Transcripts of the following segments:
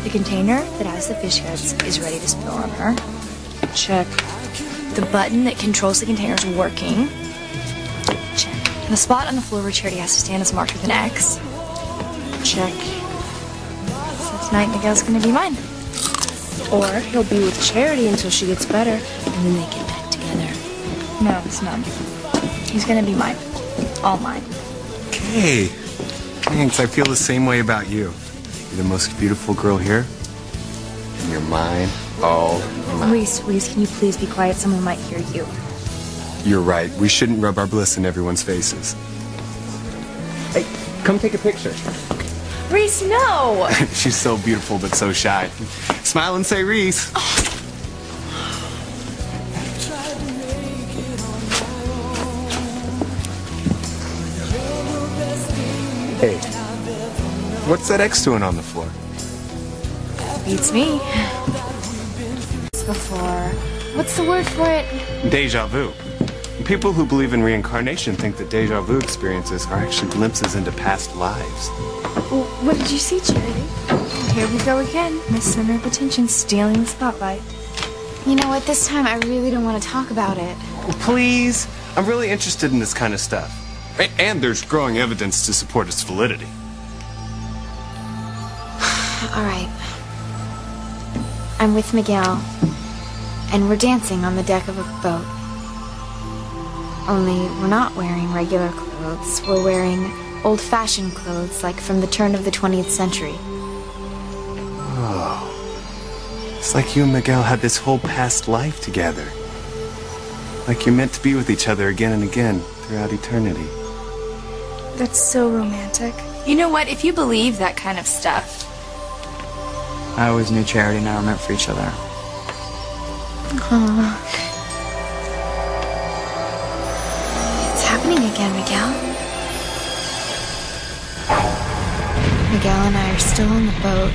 The container that has the fish heads is ready to spill on her. Check. The button that controls the container is working. Check. And the spot on the floor where Charity has to stand is marked with an X. Check. So tonight Miguel's gonna be mine. Or he'll be with Charity until she gets better, and then they get back together. No, it's not. He's gonna be mine. All mine. Okay. Thanks, I feel the same way about you. You're the most beautiful girl here, and you're mine, all mine. Reese, can you please be quiet? Someone might hear you. You're right. We shouldn't rub our bliss in everyone's faces. Hey, come take a picture. Reese, no! She's so beautiful, but so shy. Smile and say Reese. Hey, what's that X doing on the floor? Beats me. Before. What's the word for it? Deja vu. People who believe in reincarnation think that deja vu experiences are actually glimpses into past lives. Well, what did you see, Charity? Here we go again. Miss Center of Attention stealing the spotlight. You know what? This time I really don't want to talk about it. Well, please. I'm really interested in this kind of stuff. And there's growing evidence to support its validity. All right. I'm with Miguel, and we're dancing on the deck of a boat. Only we're not wearing regular clothes. We're wearing old-fashioned clothes, like from the turn of the 20th century. Oh. It's like you and Miguel had this whole past life together. Like you're meant to be with each other again and again throughout eternity. That's so romantic. You know what? If you believe that kind of stuff... I always knew Charity and I were meant for each other. Aww. It's happening again, Miguel. Miguel and I are still on the boat,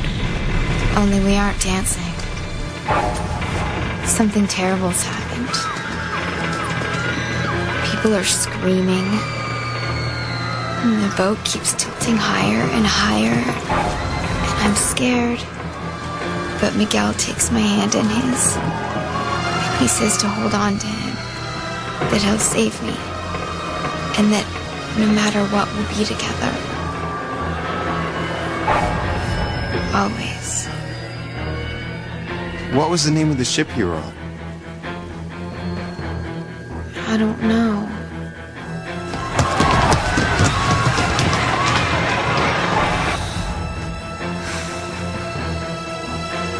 only we aren't dancing. Something terrible's happened. People are screaming, and the boat keeps tilting higher and higher, and I'm scared. But Miguel takes my hand in his, and he says to hold on to him, that he'll save me, and that no matter what, we'll be together. Always. What was the name of the ship you were on? I don't know.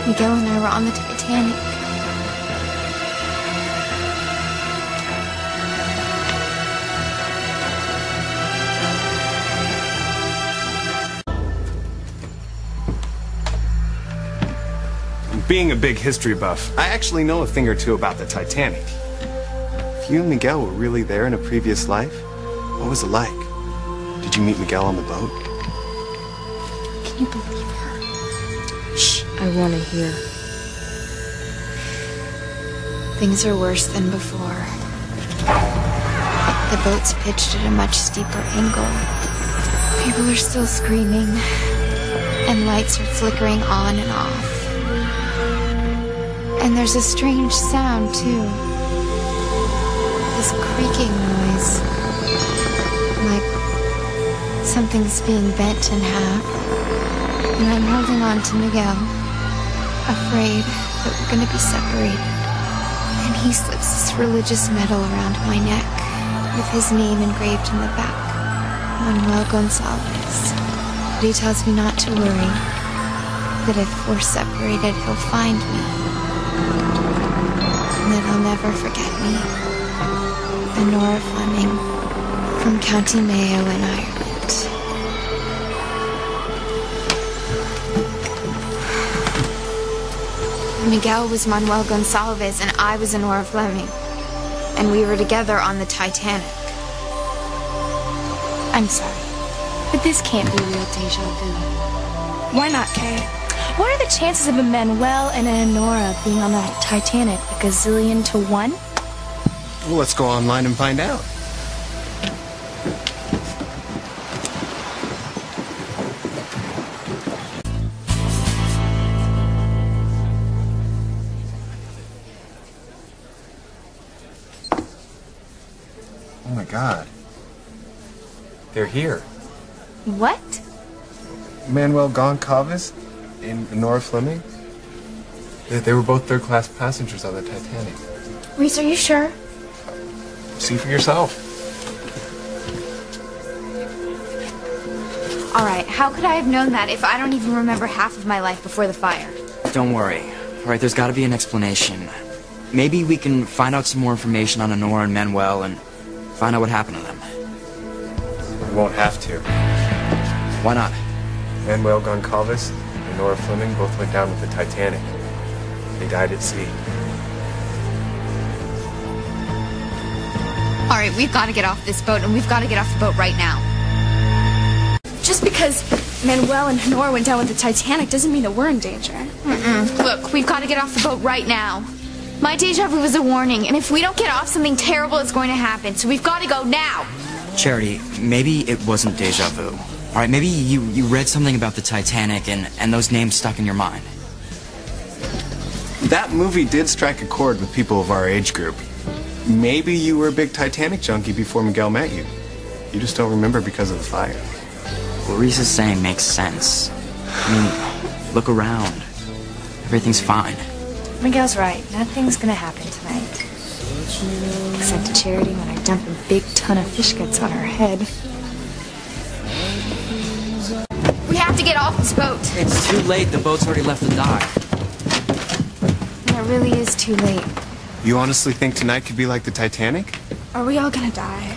Miguel and I were on the Titanic. Being a big history buff, I actually know a thing or two about the Titanic. If you and Miguel were really there in a previous life, what was it like? Did you meet Miguel on the boat? Can you believe her? Shh, I want to hear. Things are worse than before. The boat's pitched at a much steeper angle. People are still screaming, and lights are flickering on and off. And there's a strange sound, too. This creaking noise. Like something's being bent in half. And I'm holding on to Miguel, afraid that we're gonna be separated. And he slips this religious medal around my neck, with his name engraved in the back, Manuel Gonzalez. But he tells me not to worry, that if we're separated, he'll find me. And that he'll never forget me. Nora Fleming, from County Mayo in Ireland. Miguel was Manuel Gonzalez and I was Nora Fleming. And we were together on the Titanic. I'm sorry, but this can't be real deja vu. Why not, Kay? What are the chances of a Manuel and a Nora being on the Titanic, like a zillion to one? Well, let's go online and find out. God. They're here. What? Manuel Goncalves and Nora Fleming. They were both third-class passengers on the Titanic. Reese, are you sure? See for yourself. All right, how could I have known that if I don't even remember half of my life before the fire? Don't worry. All right, there's got to be an explanation. Maybe we can find out some more information on Honora and Manuel and find out what happened to them. We won't have to. Why not? Manuel Goncalves and Nora Fleming both went down with the Titanic. They died at sea. All right, we've got to get off this boat, and we've got to get off the boat right now. Just because Manuel and Honora went down with the Titanic doesn't mean that we're in danger. Look, we've got to get off the boat right now. My deja vu was a warning, and if we don't get off, something terrible is going to happen, so we've got to go now. Charity, maybe it wasn't deja vu. All right, maybe you read something about the Titanic and those names stuck in your mind. That movie did strike a chord with people of our age group. Maybe you were a big Titanic junkie before Miguel met you. You just don't remember because of the fire. What Reese is saying makes sense. I mean, look around. Everything's fine. Miguel's right. Nothing's gonna happen tonight. Except to Charity when I dump a big ton of fish guts on her head. We have to get off this boat. It's too late. The boat's already left the dock. And it really is too late. You honestly think tonight could be like the Titanic? Are we all gonna die?